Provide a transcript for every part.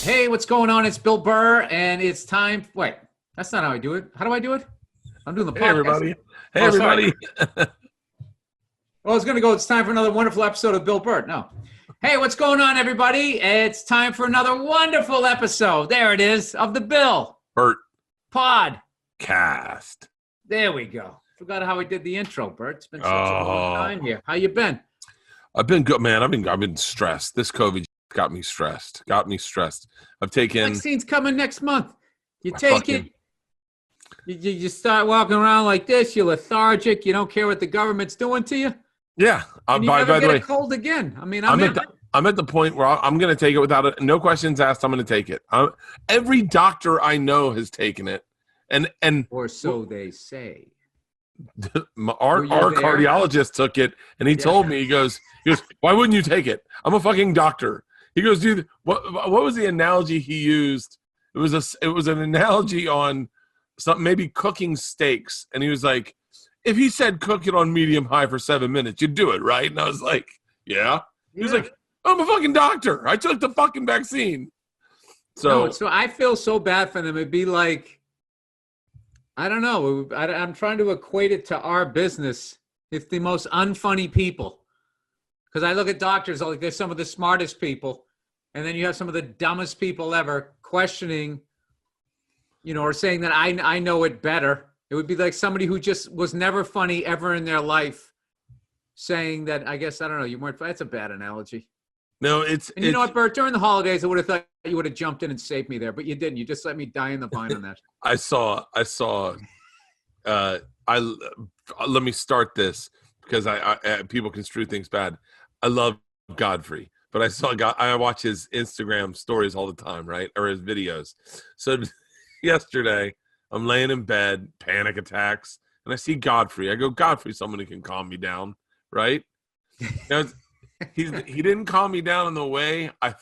Hey, what's going on? It's Bill Burr, and it's time. Wait, that's not how I do it. How do I do it? I'm doing the podcast. Hey, everybody. Hey, everybody. Well, I was going to go, it's time for another wonderful episode of Bill Bert. No. Hey, what's going on, everybody? It's time for another wonderful episode. There it is, of the Bill Bert Podcast. There we go. Forgot how we did the intro, Bert. It's been such a long time here. How you been? I've been good, man. I've been stressed. This COVID got me stressed. I've taken. Vaccine's coming next month. You take it. You start walking around like this. You're lethargic. You don't care what the government's doing to you. Yeah. And you never get a cold again. I mean, I'm at the point where I'm going to take it without it. No questions asked. I'm going to take it. Every doctor I know has taken it, and or so they say. Our cardiologist took it, and he told me, he goes, why wouldn't you take it? I'm a fucking doctor. He goes, dude, what was the analogy he used? It was an analogy on something, maybe cooking steaks, and he was like, if he said cook it on medium high for 7 minutes, you'd do it, right? And I was like, yeah. He was like, I'm a fucking doctor. I took the fucking vaccine. So I feel so bad for them. It'd be like, I don't know. I'm trying to equate it to our business. It's the most unfunny people. Because I look at doctors, like they're some of the smartest people. And then you have some of the dumbest people ever questioning, or saying that I know it better. It would be like somebody who just was never funny ever in their life saying that, I guess, I don't know, you weren't. That's a bad analogy. No, And you know what, Bert? During the holidays, I would have thought you would have jumped in and saved me there, but you didn't. You just let me die in the vine on that. I saw. Let me start this because I people construe things bad. I love Godfrey, but I watch his Instagram stories all the time, right? Or his videos. So yesterday, I'm laying in bed, panic attacks, and I see Godfrey. I go, Godfrey, somebody can calm me down, right? Now, he didn't calm me down in the way I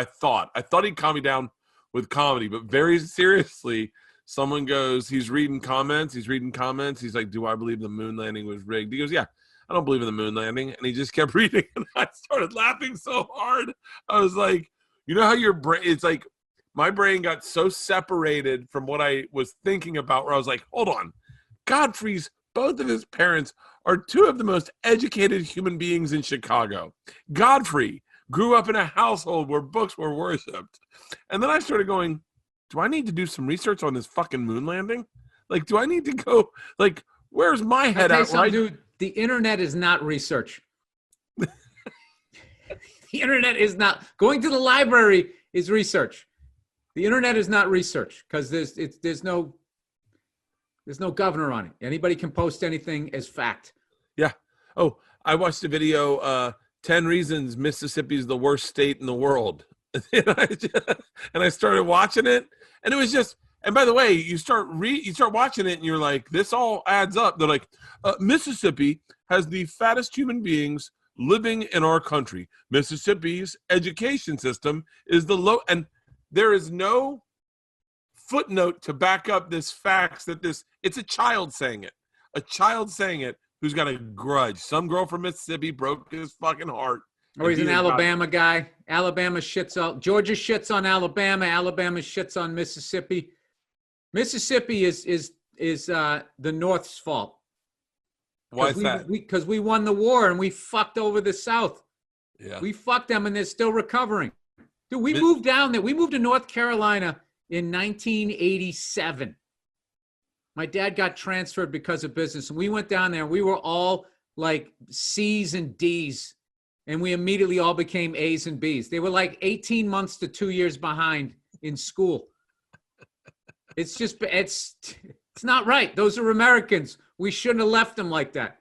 thought. I thought he'd calm me down with comedy, but very seriously, someone goes, he's reading comments. He's like, do I believe the moon landing was rigged? He goes, yeah, I don't believe in the moon landing. And he just kept reading, and I started laughing so hard. I was like, you know how your brain, it's like, my brain got so separated from what I was thinking about where I was like, hold on. Godfrey's, both of his parents are two of the most educated human beings in Chicago. Godfrey grew up in a household where books were worshipped. And then I started going, do I need to do some research on this fucking moon landing? Like, do I need to go, like, where's my head at? Right? Dude, the internet is not research. The internet is not, going to the library is research. The internet is not research because there's no governor on it. Anybody can post anything as fact. Yeah. Oh, I watched a video, 10 reasons Mississippi is the worst state in the world. And I started watching it, and it was just, and by the way, you start watching it and you're like, this all adds up. They're like, Mississippi has the fattest human beings living in our country. Mississippi's education system is the low, and there is no footnote to back up this facts that it's a child saying it who's got a grudge. Some girl from Mississippi broke his fucking heart. Or he's an Alabama guy. Alabama shits out. Georgia shits on Alabama. Alabama shits on Mississippi. Mississippi is the North's fault. Why is that? Because we won the war and we fucked over the South. Yeah. We fucked them and they're still recovering. Dude, we moved down there. We moved to North Carolina in 1987. My dad got transferred because of business, and we went down there. And we were all like C's and D's, and we immediately all became A's and B's. They were like 18 months to 2 years behind in school. It's not right. Those are Americans. We shouldn't have left them like that.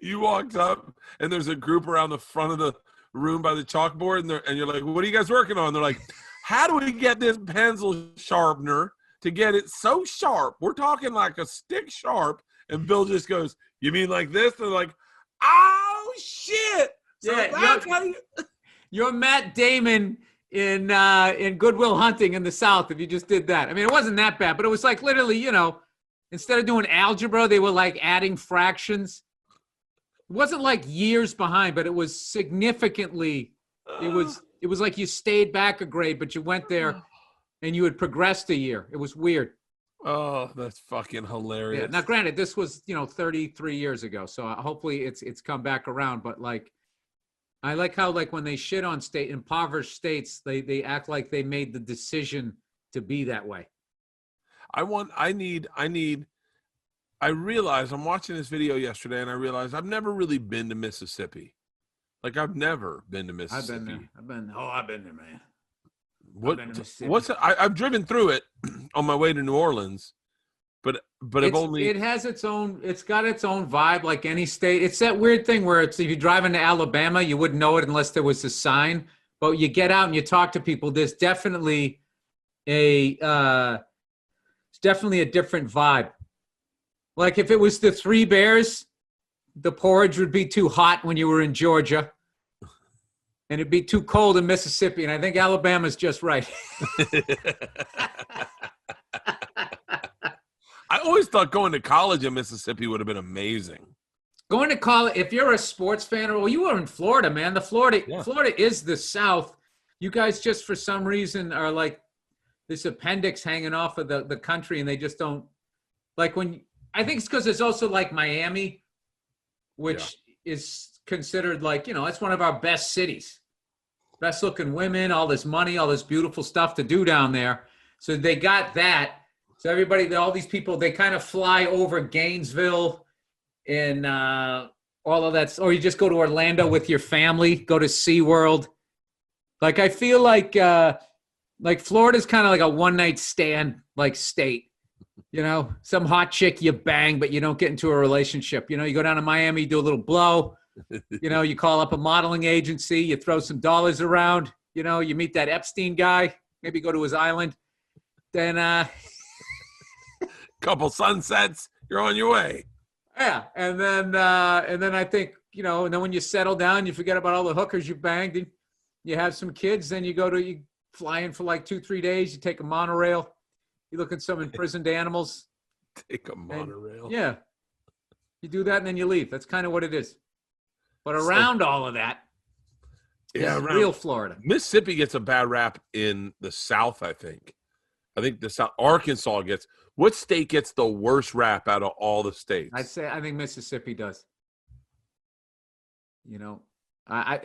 You walked up, and there's a group around the front of the room by the chalkboard, and you're like, what are you guys working on? They're like, how do we get this pencil sharpener to get it so sharp? We're talking like a stick sharp. And Bill just goes, you mean like this? They're like, oh shit. So yeah, you're Matt Damon in Good Will Hunting in the South if you just did that. I mean, it wasn't that bad, but it was like literally, instead of doing algebra, they were like adding fractions. It wasn't like years behind, but it was significantly, it was it was like you stayed back a grade, but you went there and you had progressed a year. It was weird. Oh, that's fucking hilarious. Yeah. Now, granted, this was 33 years ago, so hopefully it's come back around. But like, I like how like when they shit on impoverished states, they act like they made the decision to be that way. I realized I'm watching this video yesterday, and I realized I've never really been to Mississippi. Like I've never been to Mississippi. I've been there, man. I've driven through it on my way to New Orleans, but it has its own, it's got its own vibe like any state. It's that weird thing where it's, if you drive into Alabama, you wouldn't know it unless there was a sign, but you get out and you talk to people. There's definitely a different vibe. Like if it was the Three Bears, the porridge would be too hot when you were in Georgia. And it'd be too cold in Mississippi. And I think Alabama's just right. I always thought going to college in Mississippi would have been amazing. Going to college, if you're a sports fan, well, you were in Florida, man. Florida is the South. You guys just for some reason are like this appendix hanging off of the country, and they just don't like I think it's because it's also like Miami, which is considered like, it's one of our best cities. Best looking women, all this money, all this beautiful stuff to do down there. So they got that. So all these people, they kind of fly over Gainesville and all of that. Or you just go to Orlando with your family, go to SeaWorld. Like, I feel like Florida's kind of like a one-night stand, like, state. Some hot chick you bang, but you don't get into a relationship. You go down to Miami, you do a little blow. You call up a modeling agency, you throw some dollars around, you meet that Epstein guy, maybe go to his island. Then couple sunsets, you're on your way. Yeah. And then I think, and then when you settle down, you forget about all the hookers you banged, and you have some kids, then you fly in for like 2-3 days, you take a monorail, you look at some imprisoned animals. Take a monorail. Yeah. You do that and then you leave. That's kind of what it is. But around all of that, real Florida. Mississippi gets a bad rap in the South, I think. I think the South, Arkansas gets. What state gets the worst rap out of all the states? I think Mississippi does. I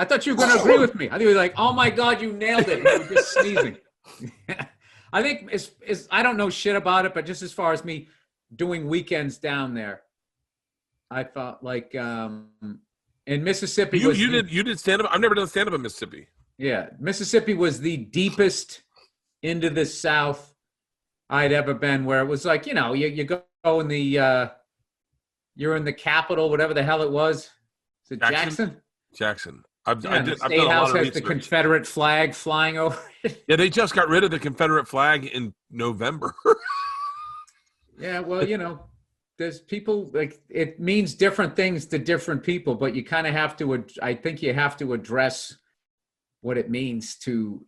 thought you were going to agree with me. I think you were like, oh my God, you nailed it. You were just sneezing. I think I don't know shit about it, but just as far as me doing weekends down there, I felt like in Mississippi. You did stand up. I've never done stand up in Mississippi. Yeah, Mississippi was the deepest into the South I'd ever been. Where it was like you go in the you're in the capital, whatever the hell it was. Is it Jackson? Jackson. I've done the a State lot House of has research. the Confederate flag flying over it. Yeah, they just got rid of the Confederate flag in November. Yeah, well, there's people like it means different things to different people, but you kind of have to. I think you have to address what it means to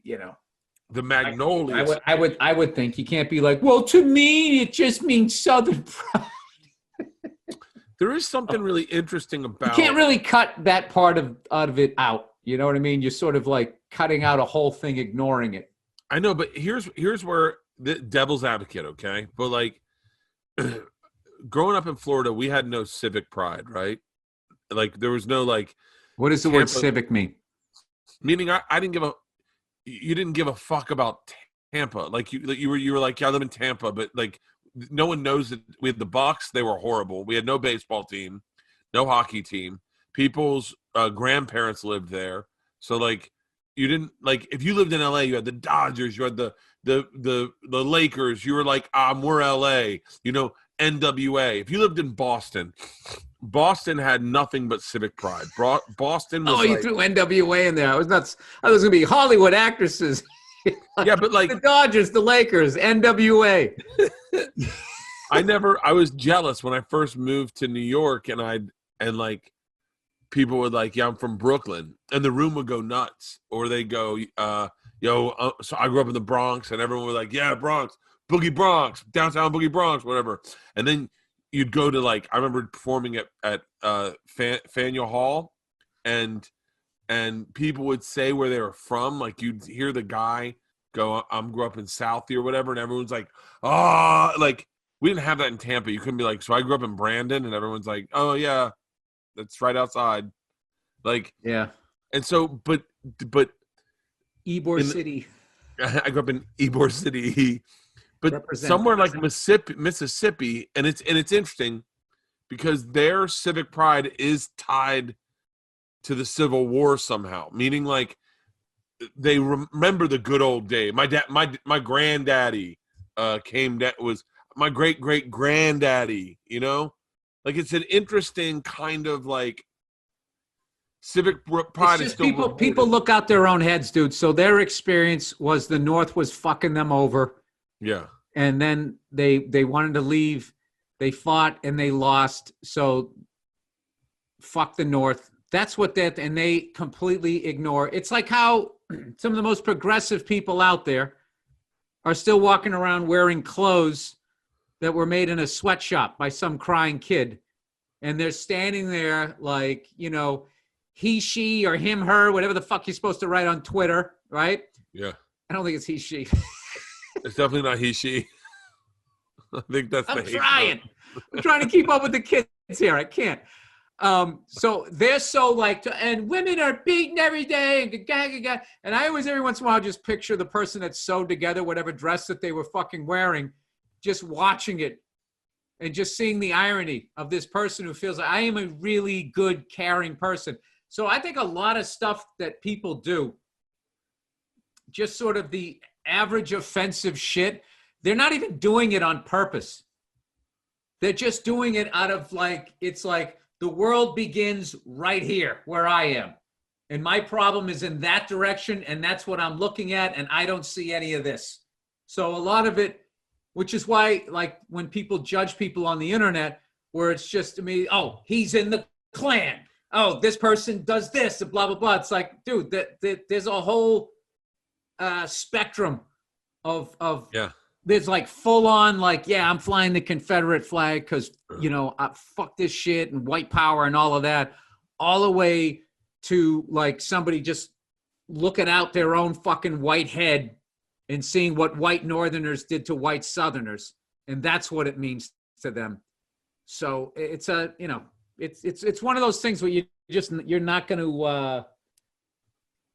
the Magnolias. I would think you can't be like, well, to me it just means Southern pride. There is something really interesting about. You can't really cut that part out of it out. You know what I mean? You're sort of like cutting out a whole thing, ignoring it. I know, but here's where the devil's advocate, okay? But like growing up in Florida, we had no civic pride, right? Like there was no like. What does the word civic mean? Meaning you didn't give a fuck about Tampa. Like you were like, yeah, I live in Tampa, but like no one knows that we had the Bucks. They were horrible. We had no baseball team, no hockey team. People's grandparents lived there. So like you didn't like if you lived in LA, you had the Dodgers, you had the Lakers. You were like, we're LA, NWA. If you lived in Boston had nothing but civic pride. Boston was you threw NWA in there. I was going to be Hollywood actresses. Yeah, but like the Dodgers, the Lakers, NWA. I was jealous when I first moved to New York and like people would like, yeah, I'm from Brooklyn, and the room would go nuts, or they go, so I grew up in the Bronx, and everyone was like, yeah, Bronx, Boogie Bronx, downtown Boogie Bronx, whatever. And then you'd go to like, I remember performing at Faneuil Hall, and and people would say where they were from. Like you'd hear the guy go, "I'm grew up in Southie" or whatever, and everyone's like, "Oh," like we didn't have that in Tampa. You couldn't be like, "So I grew up in Brandon," and everyone's like, "Oh yeah, that's right outside." Like, Yeah. and so, but Ybor City. I grew up in Ybor City, but somewhere like Mississippi, and it's interesting because their civic pride is tied to the Civil War somehow, meaning like they remember the good old day. My granddaddy was my great granddaddy, you know, like it's an interesting kind of like civic pride. It's just people look out their own heads, dude. So their experience was the North was fucking them over. Yeah. And then they wanted to leave. They fought and they lost. So fuck the North. That's what and they completely ignore. It's like how some of the most progressive people out there are still walking around wearing clothes that were made in a sweatshop by some crying kid. And they're standing there like, you know, he, she, or him, her, whatever the fuck you're supposed to write on Twitter, right? Yeah. I don't think it's he, she. It's definitely not he, she. I think that's I'm trying. I'm trying to keep up with the kids here. I can't. So they're so like, and women are beaten every day. And I always, every once in a while, just picture the person that sewed together whatever dress that they were fucking wearing, just watching it and just seeing the irony of this person who feels like I am a really good, caring person. So I think a lot of stuff that people do, just sort of the average offensive shit, they're not even doing it on purpose. They're just doing it out of like, it's like the world begins right here where I am. And my problem is in that direction. And that's what I'm looking at. And I don't see any of this. So a lot of it, which is why, like, when people judge people on the internet, where it's just, I mean, oh, he's in the Klan. Oh, this person does this, and blah, blah, blah. It's like, dude, there's a whole spectrum of yeah. There's like full on, like, yeah, I'm flying the Confederate flag because, you know, fuck this shit and white power and all of that, all the way to like somebody just looking out their own fucking white head and seeing what white Northerners did to white Southerners. And that's what it means to them. So it's a, you know, it's one of those things where you're not going to,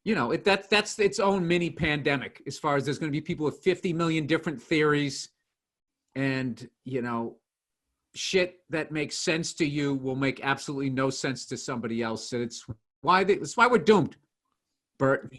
you know, that's its own mini pandemic as far as there's going to be people with 50 million different theories and, you know, shit that makes sense to you will make absolutely no sense to somebody else. And it's why we're doomed, Bert.